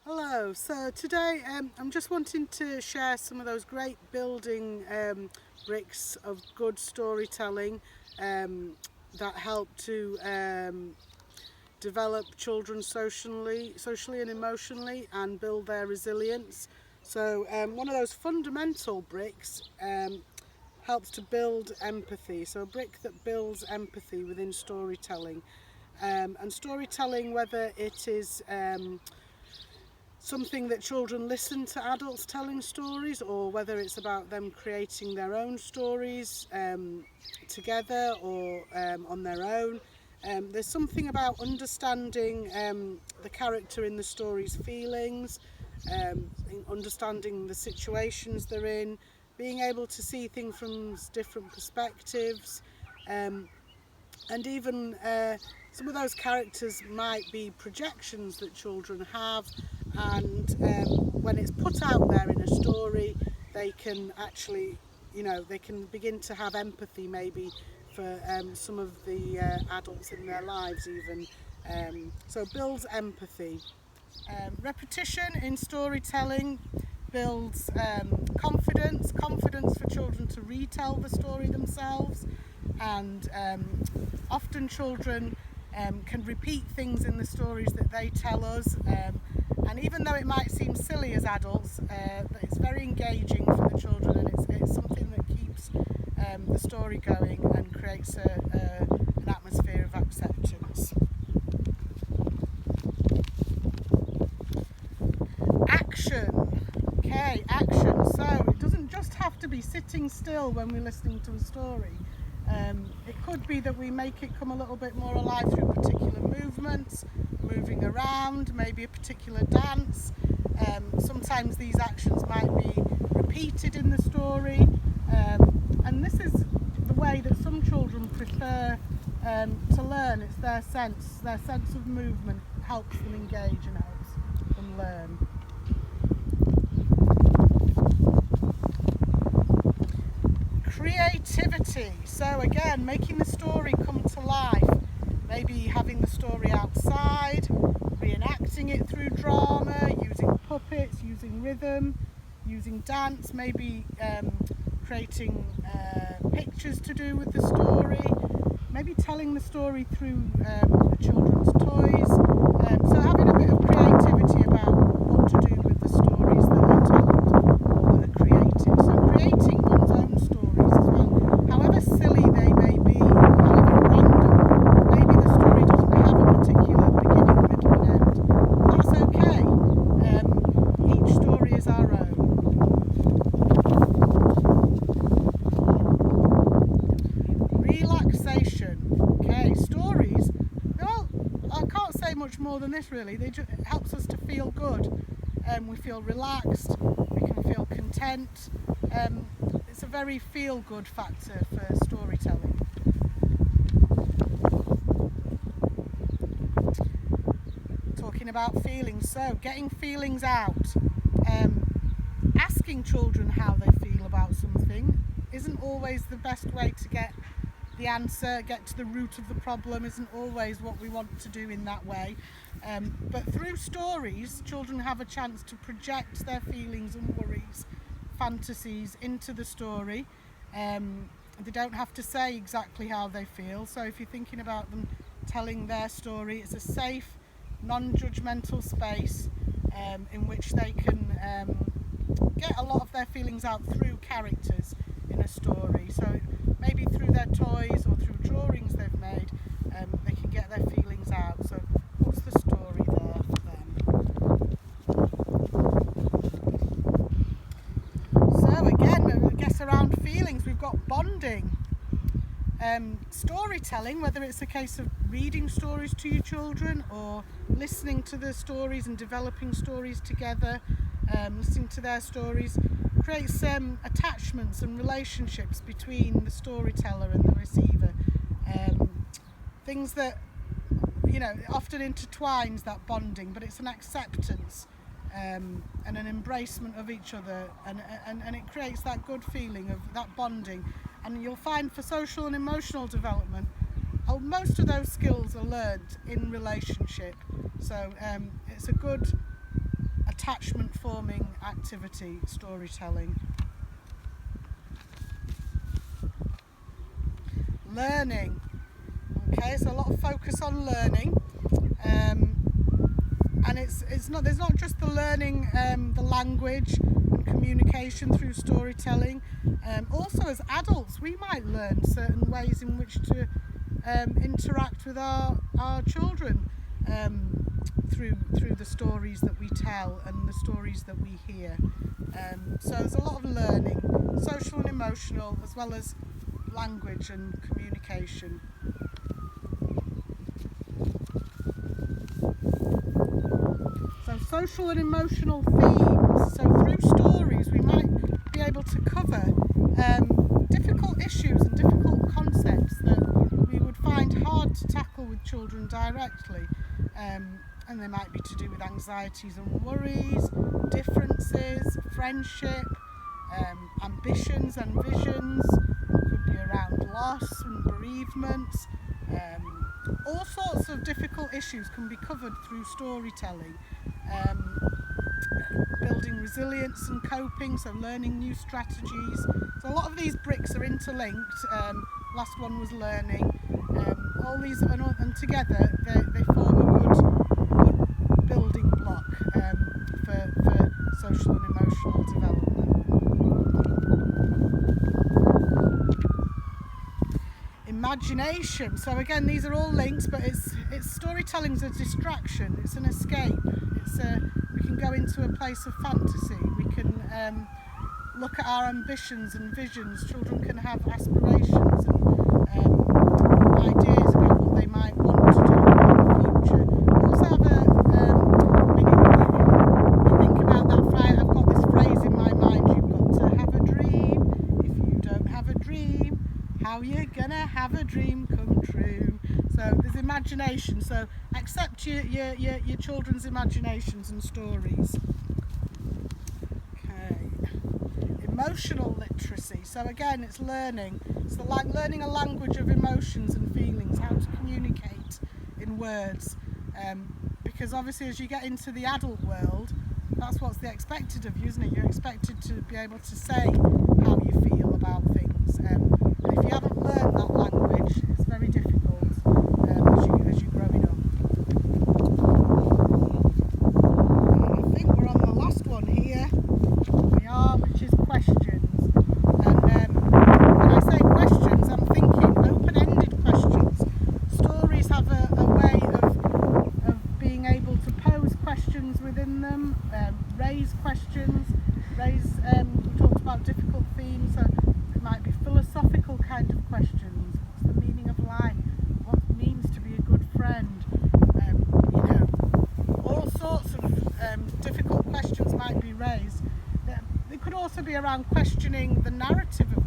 Hello, so today I'm just wanting to share some of those great building bricks of good storytelling that help to develop children socially and emotionally and build their resilience. So one of those fundamental bricks helps to build empathy, so a brick that builds empathy within storytelling. And storytelling, whether it is something that children listen to adults telling stories, or whether it's about them creating their own stories together or on their own. There's something about understanding the character in the story's feelings, understanding the situations they're in, being able to see things from different perspectives, and even some of those characters might be projections that children have, and when it's put out there in a story, they can actually, they can begin to have empathy maybe for some of the adults in their lives even. So builds empathy. Repetition in storytelling builds confidence for children to retell the story themselves, and often children can repeat things in the stories that they tell us, and even though it might seem silly as adults, it's very engaging for the children, and it's something that keeps the story going and creates an atmosphere of acceptance. Action. So it doesn't just have to be sitting still when we're listening to a story. It could be that we make it come a little bit more alive through particular movements, moving around, maybe a particular dance. Sometimes these actions might be repeated in the story, and this is the way that some children prefer to learn. It's their sense of movement helps them engage and helps them learn. Creativity. So again, making the story come to life. Maybe having the story outside, reenacting it through drama, using puppets, using rhythm, using dance, maybe creating pictures to do with the story, maybe telling the story through the children's toys. So having a bit of creativity about what to do with the stories that are told, that are created. So creating one's own stories as well, however silly they may be, however random. Maybe the story doesn't have a particular beginning, middle and end. That's okay. Each story is our own. Relaxation. Okay, stories, well, I can't say much more than this really. It helps us to feel good. We feel relaxed, we can feel content. It's a very feel-good factor for storytelling. Talking about feelings, so getting feelings out. Asking children how they feel about something isn't always the best way to get the answer, get to the root of the problem, isn't always what we want to do in that way. But through stories, children have a chance to project their feelings and worries, fantasies into the story. They don't have to say exactly how they feel. So if you're thinking about them telling their story, it's a safe, non-judgmental space in which they can get a lot of their feelings out through characters in a story. So maybe through their toys or through drawings they've made, they can get their feelings out. So what's the story there for them? So again, I guess around feelings, we've got bonding. Storytelling, whether it's a case of reading stories to your children or listening to the stories and developing stories together, listening to their stories, creates attachments and relationships between the storyteller and the receiver. Things that, often intertwines that bonding, but it's an acceptance and an embracement of each other, and it creates that good feeling of that bonding. And you'll find for social and emotional development, most of those skills are learned in relationship. So it's a good attachment forming activity, storytelling. Learning. Okay, so a lot of focus on learning, and there's not just the learning the language and communication through storytelling. Also, as adults, we might learn certain ways in which to interact with our children through the stories that we tell and the stories that we hear. So there's a lot of learning, social and emotional, as well as language and communication. So social and emotional themes. So through stories we might be able to cover difficult issues and difficult concepts that we would find hard to tackle with children directly. And they might be to do with anxieties and worries, differences, friendship, ambitions and visions. Could be around loss and bereavement. All sorts of difficult issues can be covered through storytelling. Building resilience and coping, so learning new strategies. So a lot of these bricks are interlinked. Last one was learning. All these and together they form a good building block for social and emotional development. Imagination. So again, these are all links, but it's storytelling's a distraction. It's an escape. We can go into a place of fantasy. We can look at our ambitions and visions. Children can have aspirations and ideas about what they might want to do in the future. We also have you think about that phrase. I've got this phrase in my mind. You've got to have a dream. If you don't have a dream, how you gonna have a dream come true? So there's imagination. So accept your children's imaginations and stories. Okay. Emotional literacy. So again, it's learning. It's learning a language of emotions and feelings, how to communicate in words. Because obviously, as you get into the adult world, that's what's expected of you, isn't it? You're expected to be able to say how you feel about things. And if you haven't learned that language, it's very difficult as you're growing up. And I think we're on the last one here. We are, which is questions. And when I say questions, I'm thinking open-ended questions. Stories have a way of being able to pose questions within them, raise questions, we talked about difficult themes, so it might be philosophical kind of questions. What's the meaning of life? What it means to be a good friend? All sorts of difficult questions might be raised. They could also be around questioning the narrative of